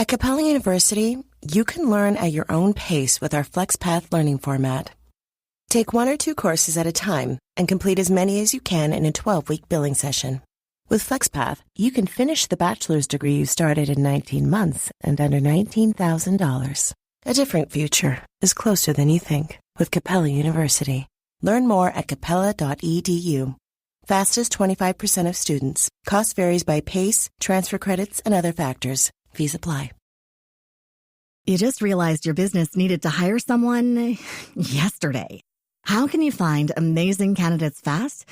At Capella University, you can learn at your own pace with our FlexPath learning format. Take 1 or 2 courses at a time and complete as many as you can in a 12-week billing session. With FlexPath, you can finish the bachelor's degree you started in 19 months and under $19,000. A different future is closer than you think with Capella University. Learn more at capella.edu. Fastest 25% of students. Cost varies by PACE, transfer credits, and other factors. Fees apply. You just realized your business needed to hire someone yesterday. How can you find amazing candidates fast?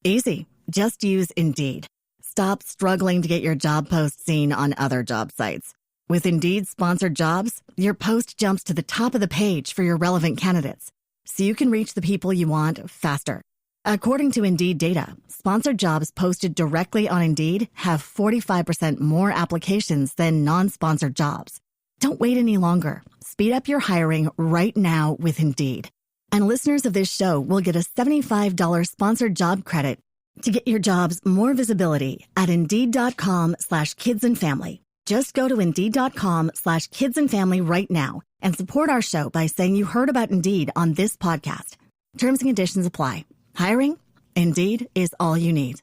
Easy. Just use Indeed. Stop struggling to get your job post seen on other job sites. With Indeed sponsored jobs, your post jumps to the top of the page for your relevant candidates, so you can reach the people you want faster. According to Indeed data, sponsored jobs posted directly on Indeed have 45% more applications than non-sponsored jobs. Don't wait any longer. Speed up your hiring right now with Indeed. And listeners of this show will get a $75 sponsored job credit to get your jobs more visibility at Indeed.com/kidsandfamily. Just go to Indeed.com/kidsandfamily right now and support our show by saying you heard about Indeed on this podcast. Terms and conditions apply. Hiring? Indeed is all you need.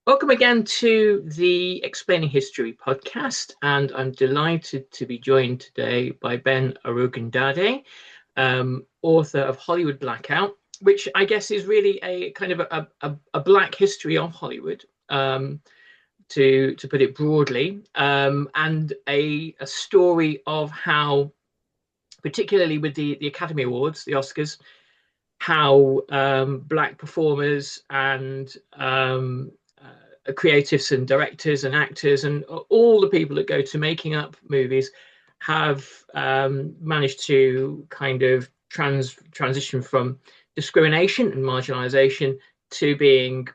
Welcome again to the Explaining History podcast, and I'm delighted to be joined today by Ben Arogundade, author of Hollywood Blackout, which I guess is really a kind of a black history of Hollywood, to put it broadly, and a story of how, particularly with the Academy Awards, the Oscars, how black performers and creatives and directors and actors and all the people that go to making up movies have managed to kind of transition from discrimination and marginalization to being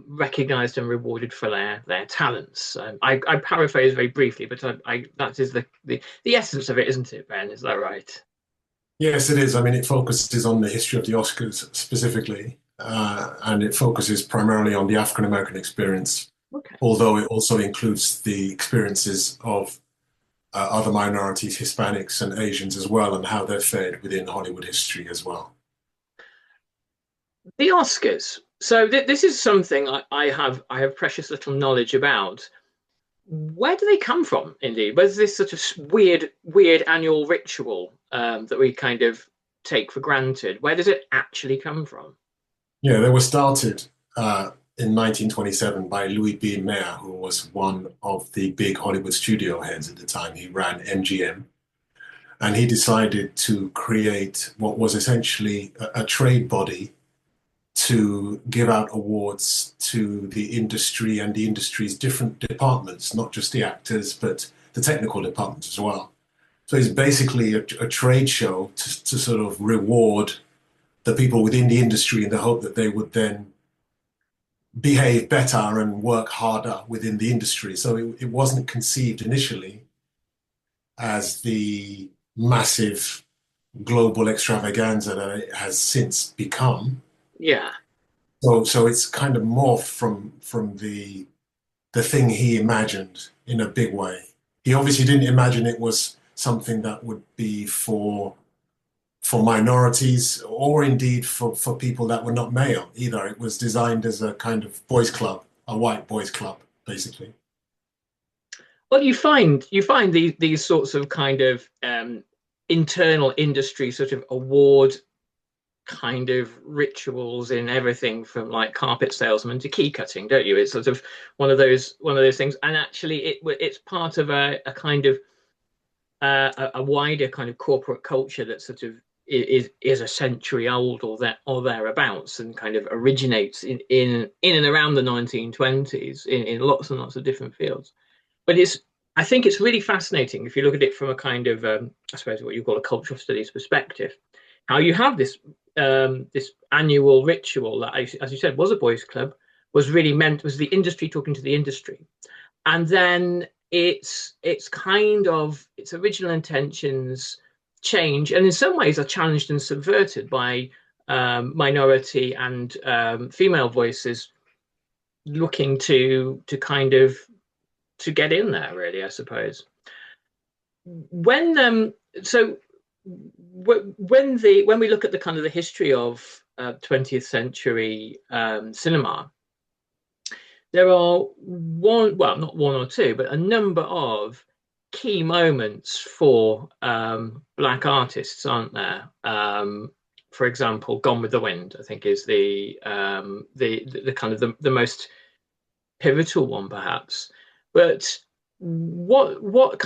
recognized and rewarded for their talents. I paraphrase very briefly, but that is the essence of it, isn't it, Ben? Is that right? Yes, it is. I mean, it focuses on the history of the Oscars specifically, and it focuses primarily on the African-American experience, although it also includes the experiences of other minorities, Hispanics and Asians as well, and how they're fared within Hollywood history as well. The Oscars. So this is something I have precious little knowledge about. Where do they come from, indeed? Where's this sort of weird annual ritual that we kind of take for granted? Where does it actually come from? Yeah, they were started in 1927 by Louis B. Mayer, who was one of the big Hollywood studio heads at the time. He ran MGM, and he decided to create what was essentially a trade body to give out awards to the industry and the industry's different departments, not just the actors, but the technical departments as well. So it's basically a trade show to sort of reward the people within the industry in the hope that they would then behave better and work harder within the industry. So it wasn't conceived initially as the massive global extravaganza that it has since become. Yeah. So it's kind of morphed from the thing he imagined in a big way. He obviously didn't imagine it was something that would be for minorities or indeed for people that were not male either. It was designed as a kind of boys' club, a white boys' club, basically. Well, you find these sorts of kind of internal industry sort of award kind of rituals in everything from like carpet salesman to key cutting, don't you? It's sort of one of those things, and actually it's part of a kind of a wider kind of corporate culture that sort of is a century old or thereabouts, and kind of originates in and around the 1920s in lots and lots of different fields. But I think it's really fascinating if you look at it from a kind of I suppose what you call a cultural studies perspective, how you have this annual ritual that, as you said, was a boys' club, was the industry talking to the industry, and then its original intentions change, and in some ways are challenged and subverted by minority and female voices looking to kind of to get in there, really, I suppose. When so when we look at the kind of the history of 20th century cinema, there are not one or two, but a number of key moments for black artists, aren't there? For example, Gone with the Wind, I think, is the kind of the most pivotal one, perhaps. But what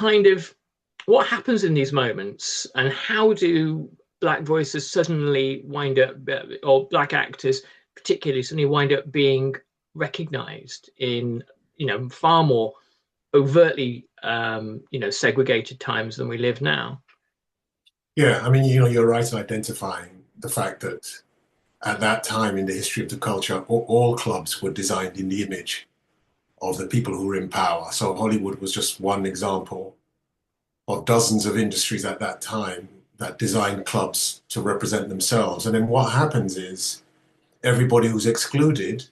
happens in these moments, and how do black voices suddenly wind up, or black actors particularly suddenly wind up being recognized in far more overtly segregated times than we live now? Yeah, I mean, you're right in identifying the fact that at that time in the history of the culture, all clubs were designed in the image of the people who were in power. So Hollywood was just one example of dozens of industries at that time that designed clubs to represent themselves. And then what happens is everybody who's excluded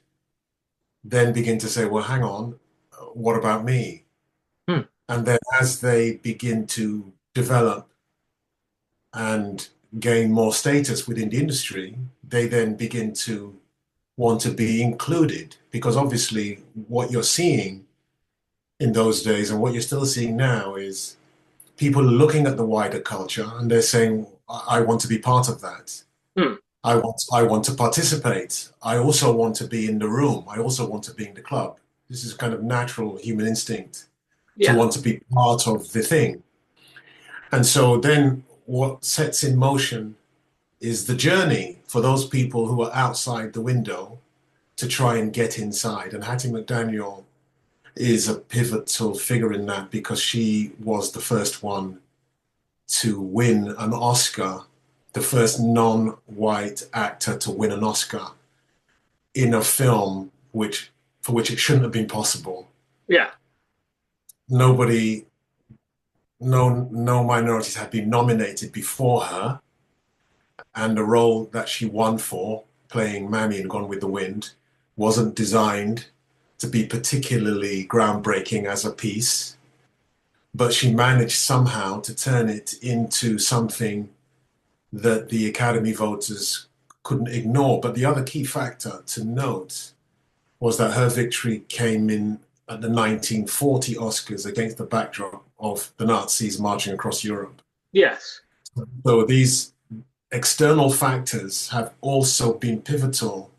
then begin to say, well, hang on, what about me? And then as they begin to develop and gain more status within the industry, they then begin to want to be included, because obviously what you're seeing in those days and what you're still seeing now is people looking at the wider culture and they're saying, I want to be part of that. I want to participate. I also want to be in the room. I also want to be in the club. This is kind of natural human instinct to want to be part of the thing. And so then what sets in motion is the journey for those people who are outside the window to try and get inside. And Hattie McDaniel is a pivotal figure in that, because she was the first one to win an Oscar, the first non-white actor to win an Oscar in a film for which it shouldn't have been possible. Yeah. No minorities had been nominated before her, and the role that she won for, playing Mammy in Gone with the Wind, wasn't designed to be particularly groundbreaking as a piece, but she managed somehow to turn it into something that the Academy voters couldn't ignore. But the other key factor to note was that her victory came in at the 1940 Oscars against the backdrop of the Nazis marching across Europe. Yes. So these external factors have also been pivotal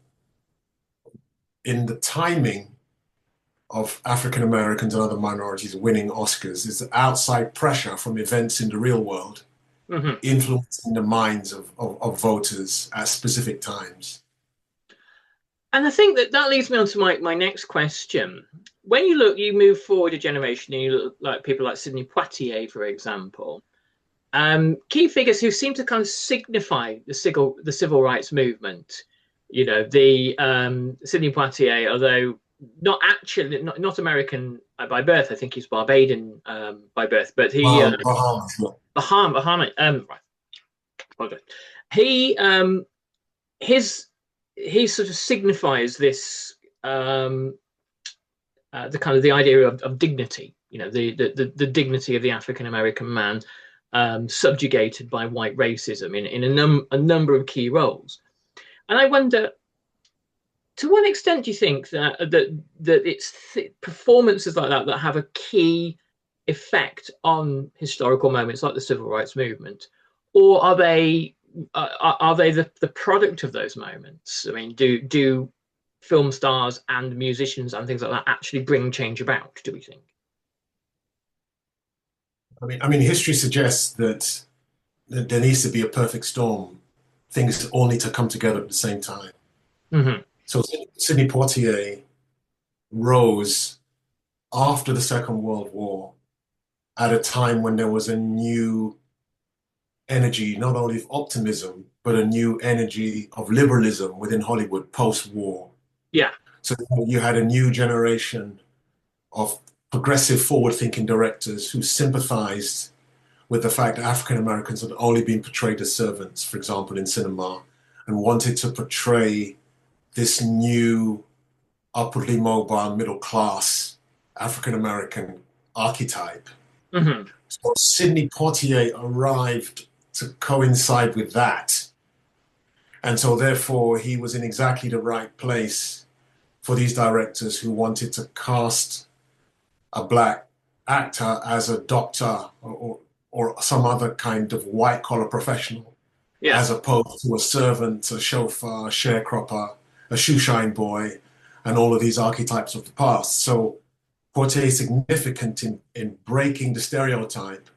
in the timing of African Americans and other minorities winning Oscars. It's outside pressure from events in the real world influencing the minds of voters at specific times. And I think that leads me on to my next question. When you move forward a generation, and you look like people like Sidney Poitier, for example, key figures who seem to kind of signify the civil rights movement. The Sidney Poitier, although not American by birth, I think he's Barbadian by birth, but he Bahamas. Right. He sort of signifies this the kind of the idea of dignity, the dignity of the African American man, subjugated by white racism in a number of key roles. And I wonder, to what extent do you think that it's performances like that have a key effect on historical moments like the civil rights movement, or are they the product of those moments? I mean, do film stars and musicians and things like that actually bring change about, do we think? I mean, history suggests that there needs to be a perfect storm. Things all need to come together at the same time. Mm-hmm. So Sidney Poitier rose after the Second World War at a time when there was a new energy, not only of optimism, but a new energy of liberalism within Hollywood post-war. Yeah. So you had a new generation of progressive, forward-thinking directors who sympathized with the fact that African Americans had only been portrayed as servants, for example, in cinema, and wanted to portray this new upwardly mobile middle class African American archetype. Mm-hmm. So Sidney Poitier arrived to coincide with that. And so therefore he was in exactly the right place for these directors who wanted to cast a black actor as a doctor or some other kind of white collar professional, Yeah. as opposed to a servant, a chauffeur, a sharecropper, a shoeshine boy, and all of these archetypes of the past. So Poitier is significant in breaking the stereotype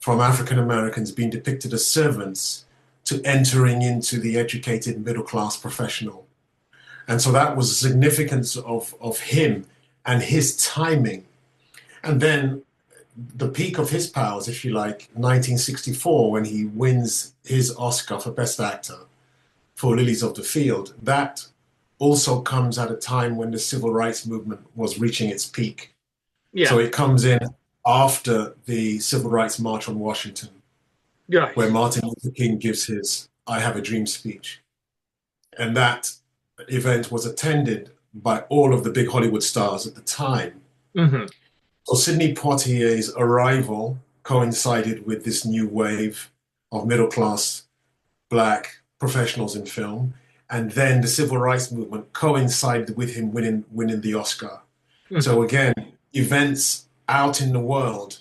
from African Americans being depicted as servants to entering into the educated middle class professional. And so that was the significance of him and his timing. And then the peak of his powers, if you like, 1964, when he wins his Oscar for Best Actor for Lilies of the Field, that also comes at a time when the civil rights movement was reaching its peak. Yeah. So it comes in after the Civil Rights March on Washington, Right. where Martin Luther King gives his I Have a Dream speech. And that event was attended by all of the big Hollywood stars at the time. Mm-hmm. So Sidney Poitier's arrival coincided with this new wave of middle-class black professionals in film. And then the civil rights movement coincided with him winning the Oscar. Mm-hmm. So again, events out in the world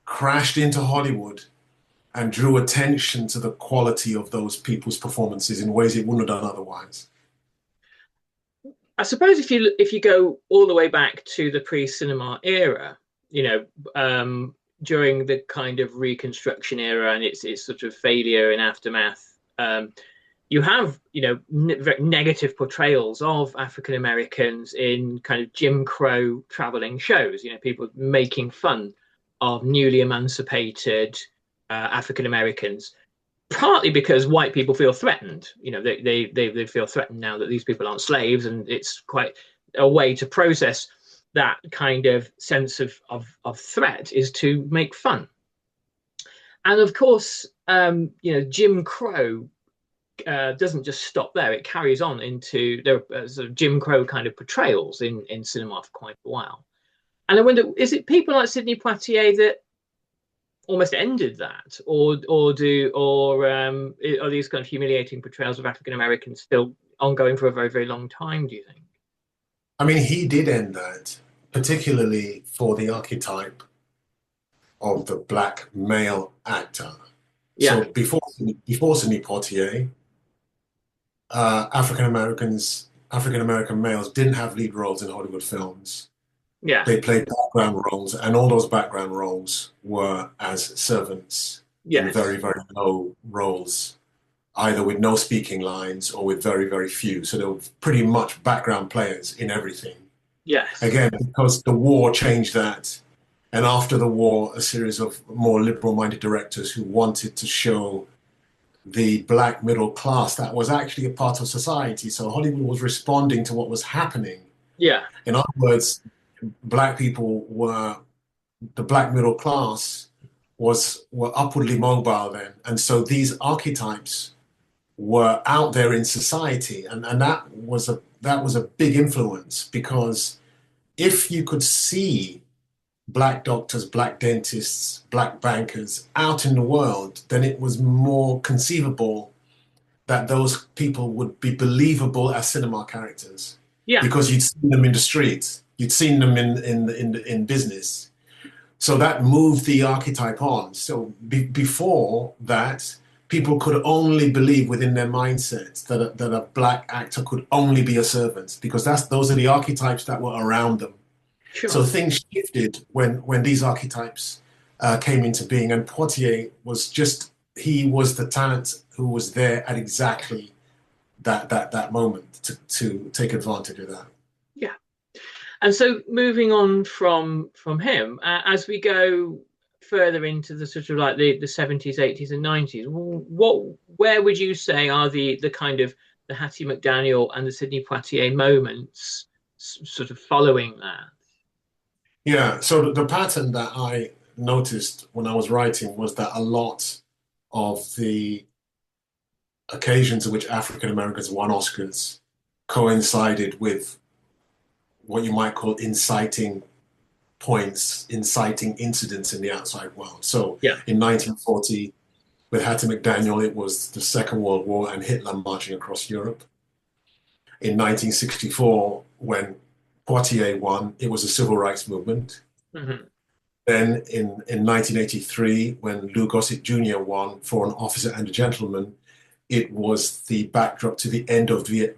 crashed into Hollywood and drew attention to the quality of those people's performances in ways it wouldn't have done otherwise. I suppose if you go all the way back to the pre-cinema era, during the kind of Reconstruction era and its sort of failure and aftermath, you have very negative portrayals of African Americans in kind of Jim Crow traveling shows. People making fun of newly emancipated African Americans, partly because white people feel threatened. They feel threatened now that these people aren't slaves, and it's quite a way to process that kind of sense of threat is to make fun. And of course, Jim Crow doesn't just stop there. It carries on into there are sort of Jim Crow kind of portrayals in cinema for quite a while. And I wonder, is it people like Sidney Poitier that almost ended that, or are these kind of humiliating portrayals of African Americans still ongoing for a very, very long time, do you think? I mean, he did end that, particularly for the archetype of the black male actor. Yeah. So before Sidney Poitier, African American males didn't have lead roles in Hollywood films. Yeah. They played background roles, and all those background roles were as servants in very, very low roles, either with no speaking lines or with very, very few. So they were pretty much background players in everything. Yes. Again, because the war changed that. And after the war, a series of more liberal-minded directors who wanted to show the black middle class that was actually a part of society. So Hollywood was responding to what was happening. Yeah. In other words, black people the black middle class were upwardly mobile then. And so these archetypes were out there in society. And that was a big influence, because if you could see black doctors, black dentists, black bankers out in the world, then it was more conceivable that those people would be believable as cinema characters. Yeah. Because you'd seen them in the streets, you'd seen them in business. So that moved the archetype on. So before that, people could only believe within their mindsets that a black actor could only be a servant, because those are the archetypes that were around them. Sure. So things shifted when these archetypes came into being, and Poitier he was the talent who was there at exactly that moment to take advantage of that. Yeah. And so moving on from him, as we go further into the sort of like the 70s, 80s and 90s, where would you say are the kind of the Hattie McDaniel and the Sidney Poitier moments sort of following that? Yeah, so the pattern that I noticed when I was writing was that a lot of the occasions in which African Americans won Oscars coincided with what you might call inciting points, inciting incidents in the outside world. So in 1940, with Hattie McDaniel, it was the Second World War and Hitler marching across Europe. In 1964, when Poitier won, it was the civil rights movement. Mm-hmm. Then in 1983, when Lou Gossett Jr. won For an Officer and a Gentleman, it was the backdrop to the end of the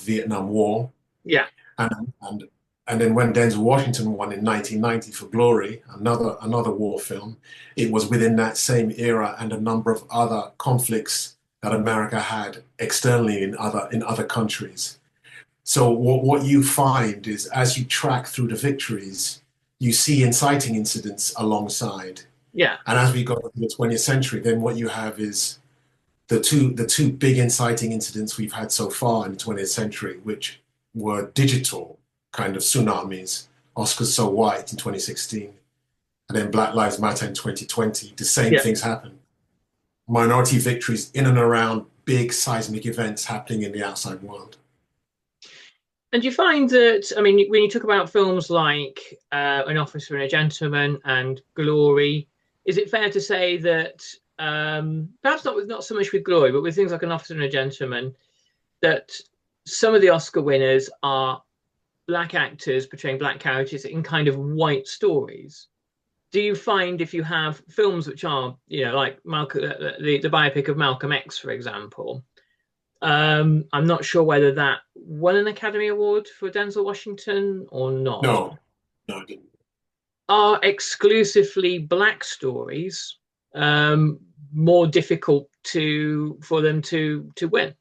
Vietnam War. Yeah. And then when Denzel Washington won in 1990 for Glory, another war film, it was within that same era and a number of other conflicts that America had externally in other countries. So what you find is, as you track through the victories, you see inciting incidents alongside. Yeah. And as we go into the 20th century, then what you have is the two big inciting incidents we've had so far in the 20th century, which were digital kind of tsunamis, Oscars So White in 2016, and then Black Lives Matter in 2020. The same things happen. Minority victories in and around big seismic events happening in the outside world. And you find that, I mean, when you talk about films like An Officer and a Gentleman and Glory, is it fair to say that, perhaps not so much with Glory, but with things like An Officer and a Gentleman, that some of the Oscar winners are black actors portraying black characters in kind of white stories? Do you find, if you have films which are, like the biopic of Malcolm X, for example, I'm not sure whether that won an Academy Award for Denzel Washington or not. No, it didn't. Are exclusively black stories more difficult for them to win?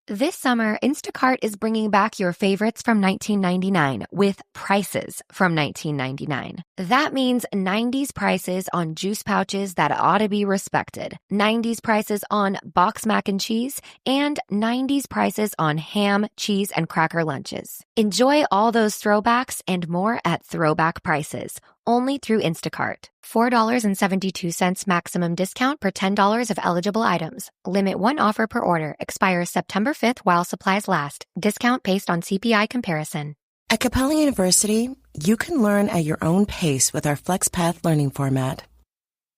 This summer, Instacart is bringing back your favorites from 1999 with prices from 1999. That means 90s prices on juice pouches that ought to be respected, 90s prices on box mac and cheese, and 90s prices on ham, cheese, and cracker lunches. Enjoy all those throwbacks and more at throwback prices, only through Instacart. $4.72 maximum discount per $10 of eligible items. Limit one offer per order. Expires September 5th while supplies last. Discount based on CPI comparison. At Capella University, you can learn at your own pace with our FlexPath learning format.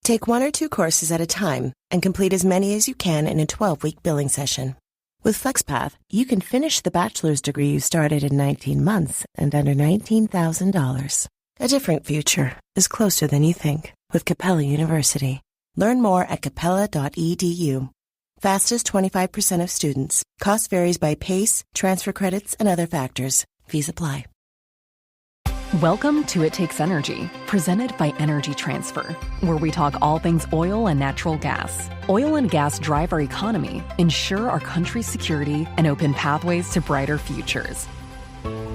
Take 1 or 2 courses at a time and complete as many as you can in a 12-week billing session. With FlexPath, you can finish the bachelor's degree you started in 19 months and under $19,000. A different future is closer than you think with Capella University. Learn more at capella.edu. Fastest 25% of students. Cost varies by PACE, transfer credits, and other factors. Fees apply. Welcome to It Takes Energy, presented by Energy Transfer, where we talk all things oil and natural gas. Oil and gas drive our economy, ensure our country's security, and open pathways to brighter futures.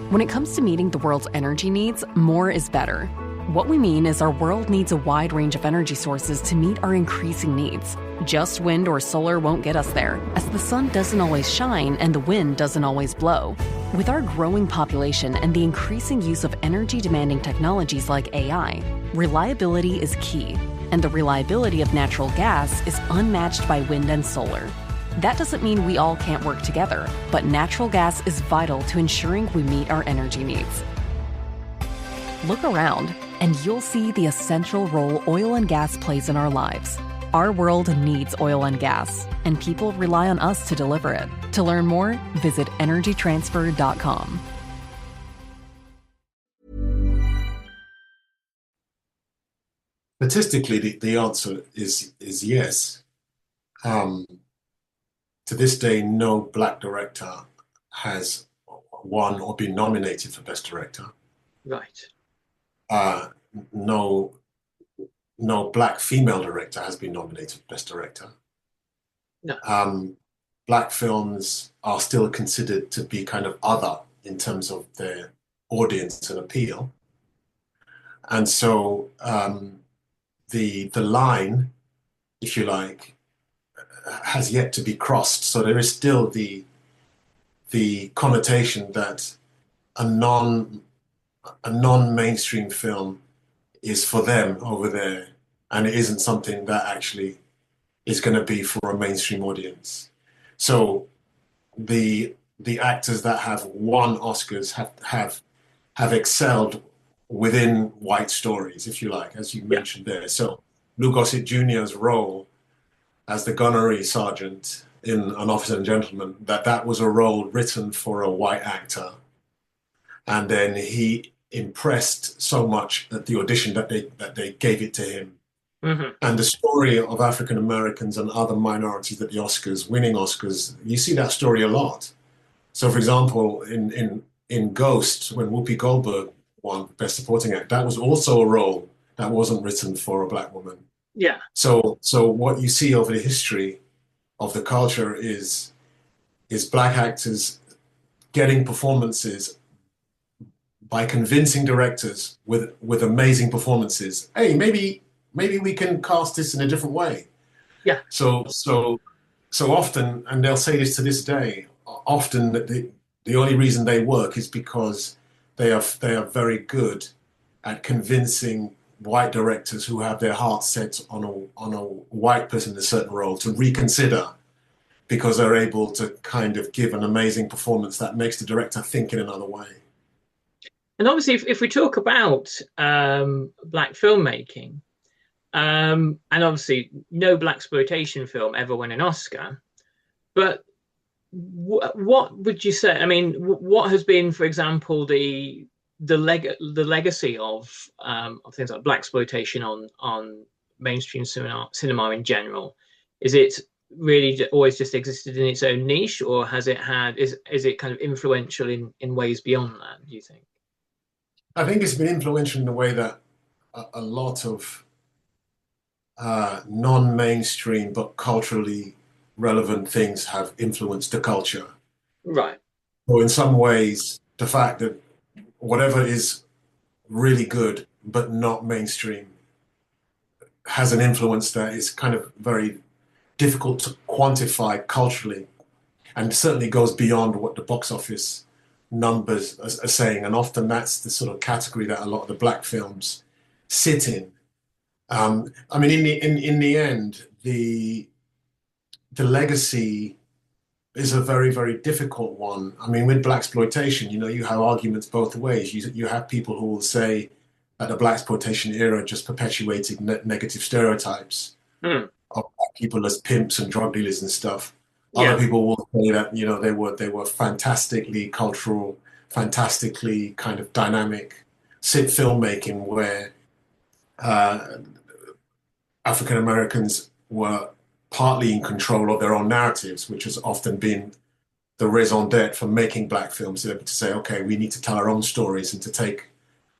When it comes to meeting the world's energy needs, more is better. What we mean is our world needs a wide range of energy sources to meet our increasing needs. Just wind or solar won't get us there, as the sun doesn't always shine and the wind doesn't always blow. With our growing population and the increasing use of energy-demanding technologies like AI, reliability is key, and the reliability of natural gas is unmatched by wind and solar. That doesn't mean we all can't work together, but natural gas is vital to ensuring we meet our energy needs. Look around, and you'll see the essential role oil and gas plays in our lives. Our world needs oil and gas, and people rely on us to deliver it. To learn more, visit energytransfer.com. Statistically, the answer is yes. To this day, no black director has won or been nominated for Best Director. Right. Uh, no, no black female director has been nominated for Best Director. No. Black films are still considered to be kind of other in terms of their audience and appeal. And so the line, if you like, has yet to be crossed. So there is still the connotation that a non-mainstream film is for them over there, and it isn't something that actually is going to be for a mainstream audience. So the actors that have won Oscars have excelled within white stories, if you like, as you mentioned there. So Lou Gossett Jr.'s role as the gunnery sergeant in An Officer and Gentleman, that was a role written for a white actor. And then he impressed so much at the audition that they gave it to him. Mm-hmm. And the story of African Americans and other minorities at the Oscars, winning Oscars, you see that story a lot. So, for example, in Ghost, when Whoopi Goldberg won Best Supporting Act, that was also a role that wasn't written for a black woman. Yeah. So what you see over the history of the culture is black actors getting performances by convincing directors with amazing performances. Hey, maybe we can cast this in a different way. Yeah. So often, and they'll say this to this day, often the only reason they work is because they are very good at convincing white directors who have their hearts set on a white person in a certain role to reconsider, because they're able to kind of give an amazing performance that makes the director think in another way. And obviously, if we talk about black filmmaking, and obviously no blaxploitation film ever won an Oscar, but what would you say? I mean, what has been, for example, the legacy of things like blaxploitation on mainstream cinema in general? Is it really always just existed in its own niche, or has it had is it kind of influential in ways beyond that, do you think? I think it's been influential in the way that a lot of non-mainstream but culturally relevant things have influenced the culture. Right. So in some ways, the fact that whatever is really good but not mainstream has an influence that is kind of very difficult to quantify culturally, and certainly goes beyond what the box office numbers are saying. And often that's the sort of category that a lot of the black films sit in. I mean, in the end, the legacy is a very, very difficult one. I mean, with blaxploitation, you have arguments both ways. You have people who will say that the blaxploitation era just perpetuated negative stereotypes of black people as pimps and drug dealers and stuff. Other people will say that they were fantastically cultural, fantastically kind of dynamic filmmaking where African Americans were partly in control of their own narratives, which has often been the raison d'etre for making black films, to say, okay, we need to tell our own stories and to take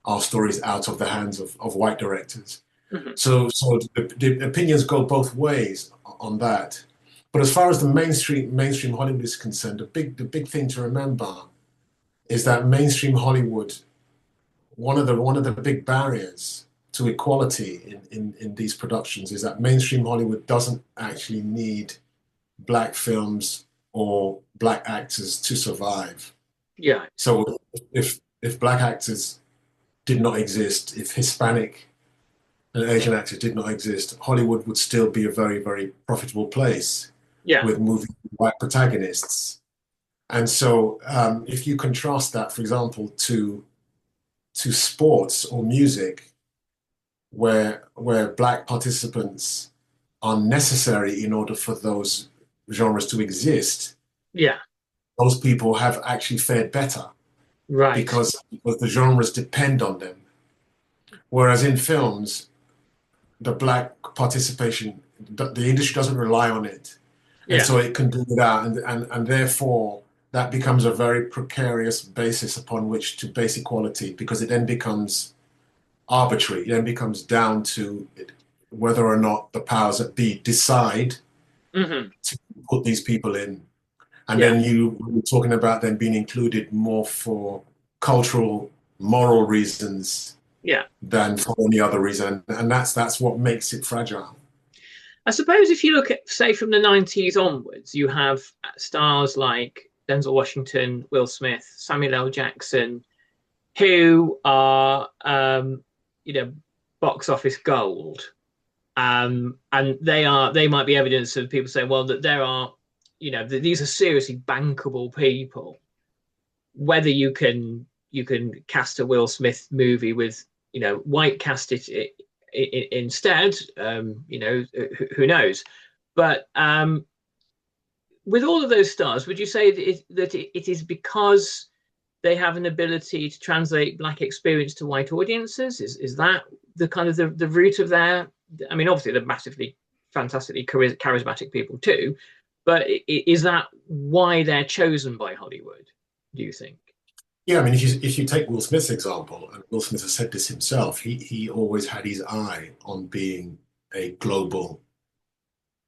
our stories out of the hands of white directors. Mm-hmm. So the opinions go both ways on that. But as far as the mainstream Hollywood is concerned, the big thing to remember is that mainstream Hollywood, one of the big barriers to equality in these productions is that mainstream Hollywood doesn't actually need black films or black actors to survive. Yeah. So if black actors did not exist, if Hispanic and Asian actors did not exist, Hollywood would still be a very, very profitable place. Yeah. With movie white protagonists. And so if you contrast that, for example, to sports or music, where black participants are necessary in order for those genres to exist, those people have actually fared better. Right. Because the genres depend on them. Whereas in films, the black participation, the industry doesn't rely on it. And Yeah. so it can do it out. And therefore, that becomes a very precarious basis upon which to base equality, because it then becomes arbitrary. It then becomes down to whether or not the powers that be decide to put these people in. And then we're talking about them being included more for cultural, moral reasons than for any other reason. And that's what makes it fragile. I suppose if you look at, say, from the 90s onwards, you have stars like Denzel Washington, Will Smith, Samuel L. Jackson, who are, box office gold. And they might be evidence of people saying, well, that there are, these are seriously bankable people. Whether you can cast a Will Smith movie with, white cast it instead, who knows? But with all of those stars, would you say that it is because they have an ability to translate black experience to white audiences? Is that the kind of the root of their? I mean, obviously they're massively, fantastically charismatic people too, but is that why they're chosen by Hollywood, do you think? Yeah, I mean, if you take Will Smith's example, and Will Smith has said this himself, he always had his eye on being a global,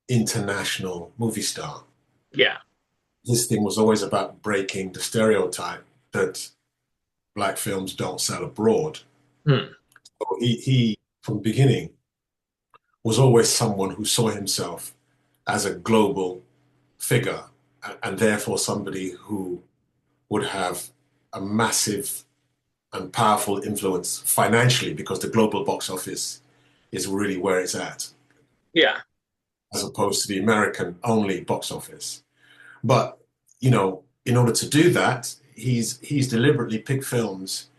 international movie star. Yeah. His thing was always about breaking the stereotype that black films don't sell abroad. So he, from the beginning, was always someone who saw himself as a global figure, and therefore somebody who would have a massive and powerful influence financially, because the global box office is really where it's at. Yeah. As opposed to the American only box office. But, in order to do that, he's deliberately picked films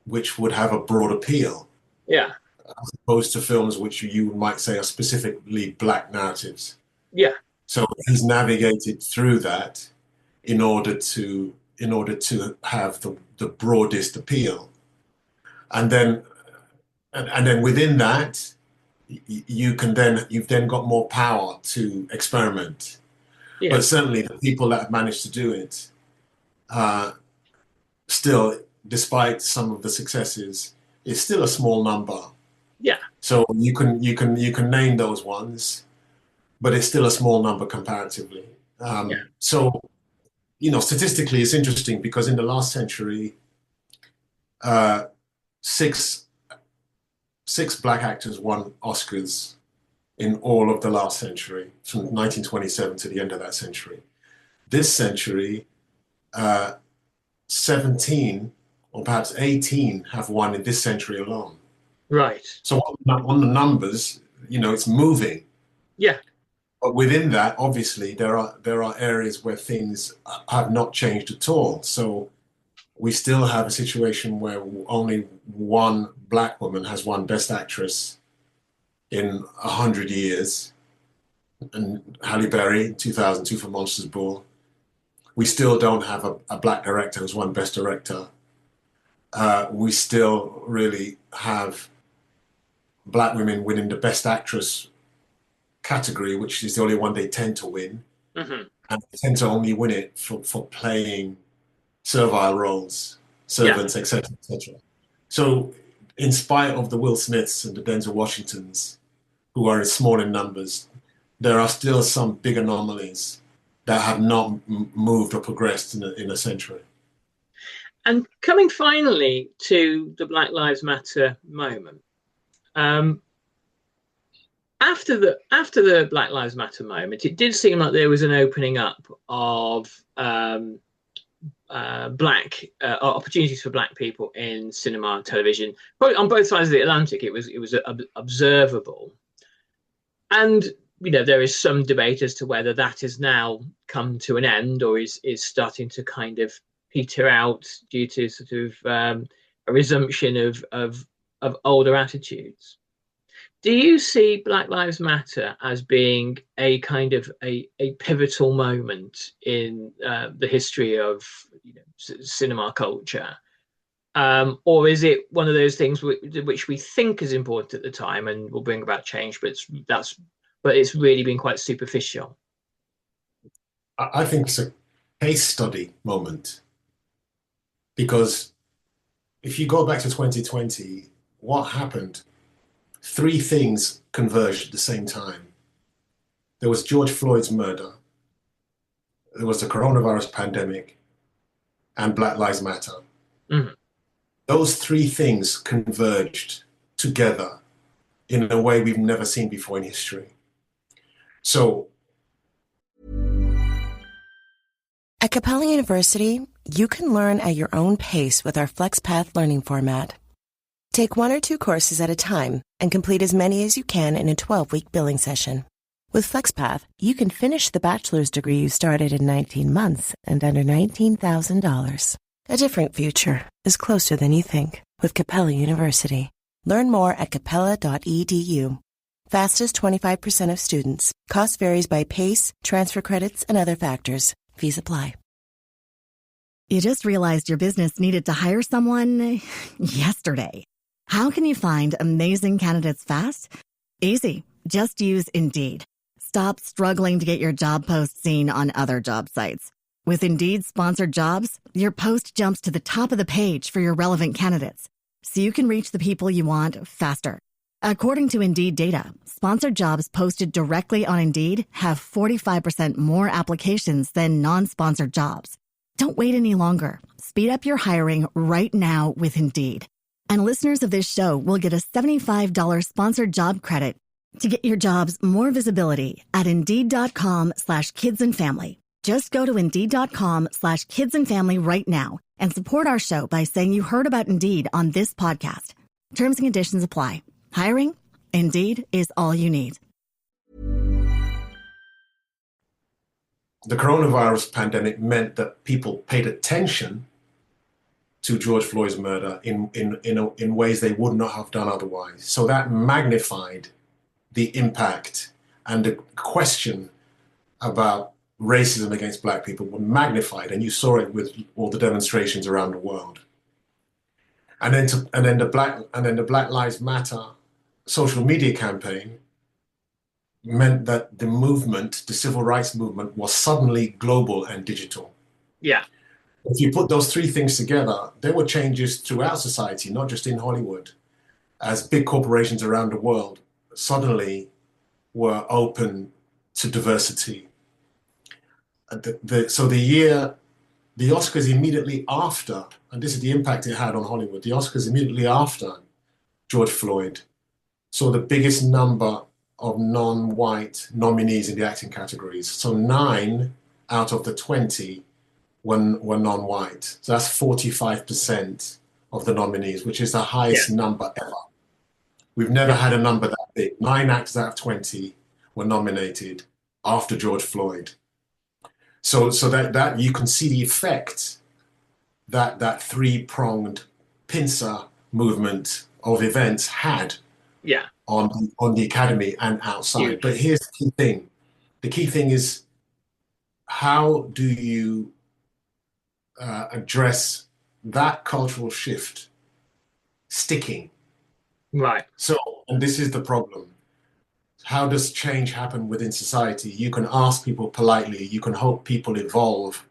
which would have a broad appeal. Yeah. As opposed to films which you might say are specifically black narratives. Yeah. So he's navigated through that in order to have the broadest appeal. And then within that, you've then got more power to experiment. Yeah. But certainly the people that have managed to do it, still, despite some of the successes, it's still a small number. Yeah. So you can name those ones, but it's still a small number comparatively. So, statistically, it's interesting because in the last century, six black actors won Oscars in all of the last century, from 1927 to the end of that century. This century, 17 or perhaps 18 have won in this century alone. Right. So on the numbers, it's moving. Yeah. But within that, obviously, there are areas where things have not changed at all. So we still have a situation where only one black woman has won Best Actress in 100 years, and Halle Berry in 2002 for Monsters Ball. We still don't have a black director who's won Best Director. We still really have black women winning the Best Actress category, which is the only one they tend to win. And they tend to only win it for playing servile roles, servants, etc., etc. So in spite of the Will Smiths and the Denzel Washingtons, who are small in numbers, there are still some big anomalies that have not moved or progressed in a century. And coming finally to the Black Lives Matter moment, after the Black Lives Matter moment, it did seem like there was an opening up of opportunities for black people in cinema and television. Probably on both sides of the Atlantic, it was observable. And there is some debate as to whether that has now come to an end or is starting to kind of peter out due to sort of a resumption of older attitudes. Do you see Black Lives Matter as being a kind of a pivotal moment in the history of cinema culture? Or is it one of those things which we think is important at the time and will bring about change, but it's really been quite superficial? I think it's a case study moment, because if you go back to 2020, what happened? Three things converged at the same time. There was George Floyd's murder, there was the coronavirus pandemic, and Black Lives Matter. Mm-hmm. Those three things converged together in a way we've never seen before in history. So, at Capella University, you can learn at your own pace with our FlexPath learning format. Take 1 or 2 courses at a time and complete as many as you can in a 12-week billing session. With FlexPath, you can finish the bachelor's degree you started in 19 months and under $19,000. A different future is closer than you think with Capella University. Learn more at capella.edu. Fastest 25% of students. Cost varies by PACE, transfer credits, and other factors. Fees apply. You just realized your business needed to hire someone yesterday. How can you find amazing candidates fast? Easy. Just use Indeed. Stop struggling to get your job post seen on other job sites. With Indeed sponsored jobs, your post jumps to the top of the page for your relevant candidates, so you can reach the people you want faster. According to Indeed data, sponsored jobs posted directly on Indeed have 45% more applications than non-sponsored jobs. Don't wait any longer. Speed up your hiring right now with Indeed. And listeners of this show will get a $75 sponsored job credit to get your jobs more visibility at Indeed.com/kidsandfamily. Just go to Indeed.com/kidsandfamily right now and support our show by saying you heard about Indeed on this podcast. Terms and conditions apply. Hiring? Indeed is all you need. the coronavirus pandemic meant that people paid attention to George Floyd's murder in ways they would not have done otherwise. So that magnified the impact, and the question about racism against Black people were magnified, and you saw it with all the demonstrations around the world. And then the Black Lives Matter social media campaign meant that the movement, the civil rights movement, was suddenly global and digital. Yeah. If you put those three things together, there were changes throughout society, not just in Hollywood, as big corporations around the world suddenly were open to diversity. So the Oscars immediately after, and this is the impact it had on Hollywood, the Oscars immediately after George Floyd saw the biggest number of non-white nominees in the acting categories. So 9 out of the 20 were non-white. So that's 45% of the nominees, which is the highest number ever. We've never had a number that big. 9 actors out of 20 were nominated after George Floyd. So that you can see the effect that three-pronged pincer movement of events had on the Academy and outside. Huge. But here's the key thing. The key thing is, how do you address that cultural shift sticking? Right. So, and this is the problem. How does change happen within society? You can ask people politely, you can hope people evolve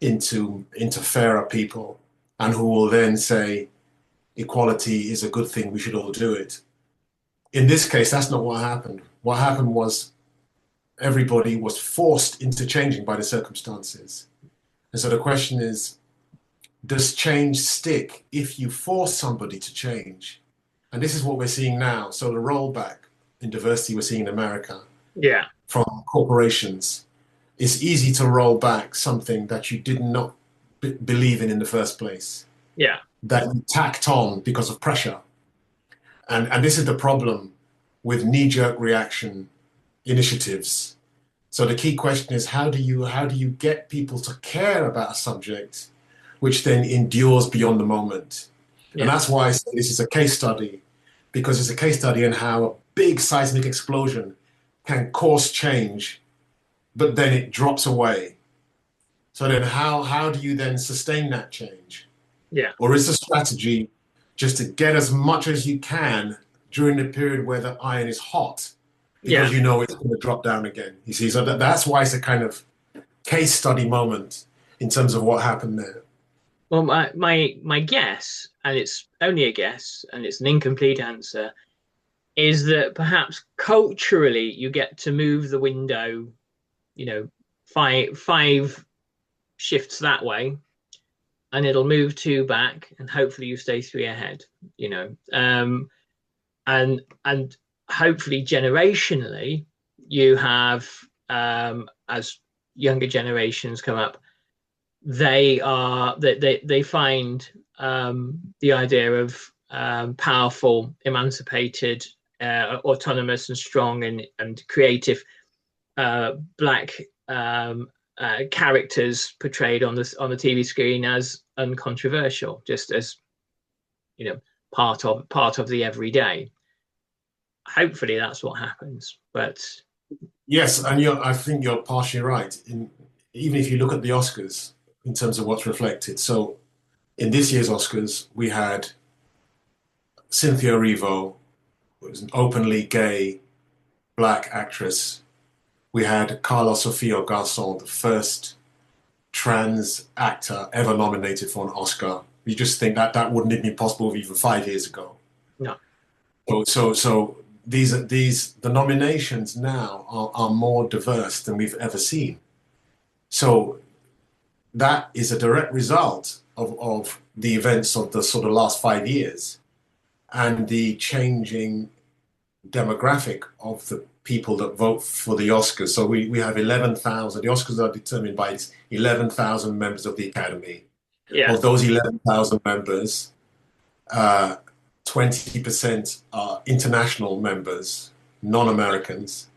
into fairer people, and who will then say equality is a good thing, we should all do it. In this case, that's not what happened. What happened was everybody was forced into changing by the circumstances. And so the question is, does change stick if you force somebody to change? And this is what we're seeing now. So the rollback in diversity we're seeing in America from corporations, it's easy to roll back something that you did not believe in the first place. Yeah. That you tacked on because of pressure. And this is the problem with knee-jerk reaction initiatives. So the key question is, how do you get people to care about a subject which then endures beyond the moment? Yeah. And that's why I say this is a case study, because it's a case study in how a big seismic explosion can cause change, but then it drops away. So then how do you then sustain that change? Yeah. Or is the strategy just to get as much as you can during the period where the iron is hot, because you know it's going to drop down again? You see, so that's why it's a kind of case study moment in terms of what happened there. Well, my guess, and it's only a guess, and it's an incomplete answer, is that perhaps culturally you get to move the window, five shifts that way, and it'll move 2 back, and hopefully you stay 3 ahead. And hopefully generationally you have, as younger generations come up, they find the idea of powerful, emancipated, autonomous and strong and creative black characters portrayed on the TV screen as uncontroversial, just as part of the everyday. Hopefully that's what happens. But yes, and I think you're partially right. Even if you look at the Oscars in terms of what's reflected. So in this year's Oscars, we had Cynthia Erivo, who was an openly gay black actress. We had Carlos Sofia Garçon, the first trans actor ever nominated for an Oscar. You just think that wouldn't have been possible even 5 years ago. No. So the nominations now are more diverse than we've ever seen. So that is a direct result of the events of the sort of last 5 years and the changing demographic of the people that vote for the Oscars. So we have 11,000. The Oscars are determined by 11,000 members of the Academy. Yeah. Of those 11,000 members, 20% are international members, non-Americans.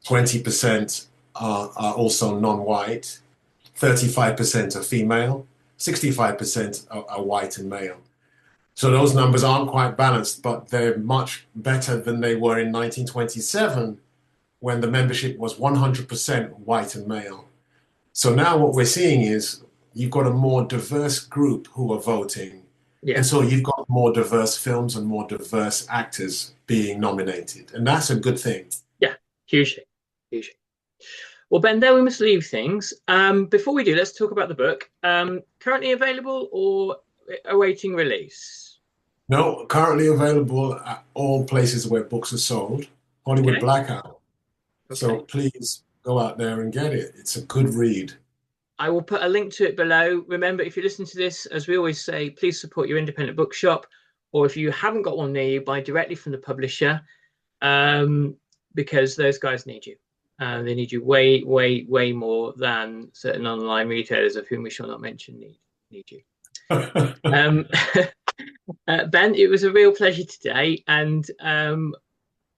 20% are also non-white. 35% are female. 65% are white and male. So those numbers aren't quite balanced, but they're much better than they were in 1927, when the membership was 100% white and male. So now what we're seeing is you've got a more diverse group who are voting. Yeah. And so you've got more diverse films and more diverse actors being nominated. And that's a good thing. Yeah, hugely. Well, Ben, there we must leave things. Before we do, let's talk about the book. Currently available or awaiting release? No, currently available at all places where books are sold. Hollywood Blackout. Okay. So please go out there and get it. It's a good read. I will put a link to it below. Remember, if you listen to this, as we always say, please support your independent bookshop. Or if you haven't got one near you, buy directly from the publisher, because those guys need you. They need you way, way, way more than certain online retailers, of whom we shall not mention, need you. Ben, it was a real pleasure today, and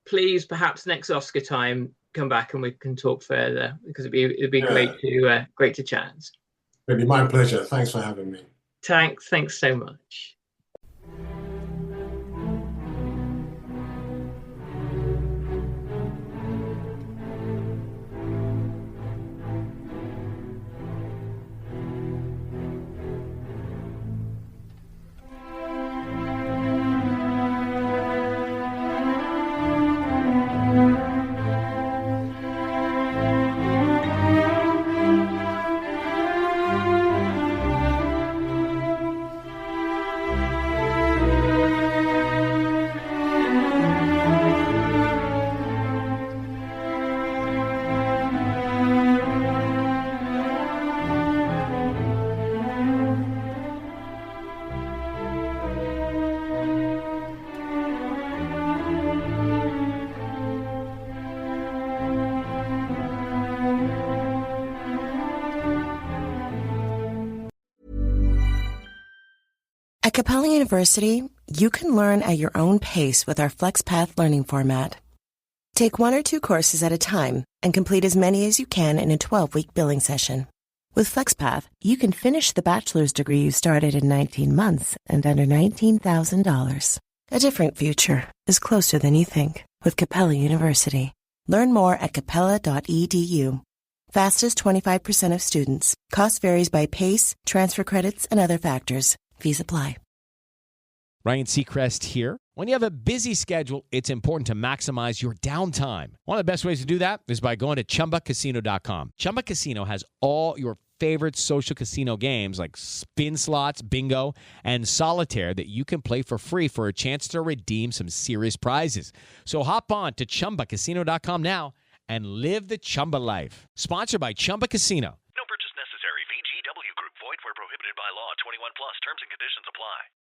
please, perhaps next Oscar time, come back and we can talk further, because it'd be great to chat. It'd be my pleasure. Thanks for having me. Thanks so much. At Capella University, you can learn at your own pace with our FlexPath learning format. Take 1 or 2 courses at a time and complete as many as you can in a 12-week billing session. With FlexPath, you can finish the bachelor's degree you started in 19 months and under $19,000. A different future is closer than you think with Capella University. Learn more at capella.edu. Fastest 25% of students. Cost varies by PACE, transfer credits, and other factors. Fees apply. Ryan Seacrest here. When you have a busy schedule, it's important to maximize your downtime. One of the best ways to do that is by going to ChumbaCasino.com. Chumba Casino has all your favorite social casino games like spin slots, bingo, and solitaire that you can play for free for a chance to redeem some serious prizes. So hop on to ChumbaCasino.com now and live the Chumba life. Sponsored by Chumba Casino. No purchase necessary. VGW Group. Void where prohibited by law. 21 plus. Terms and conditions apply.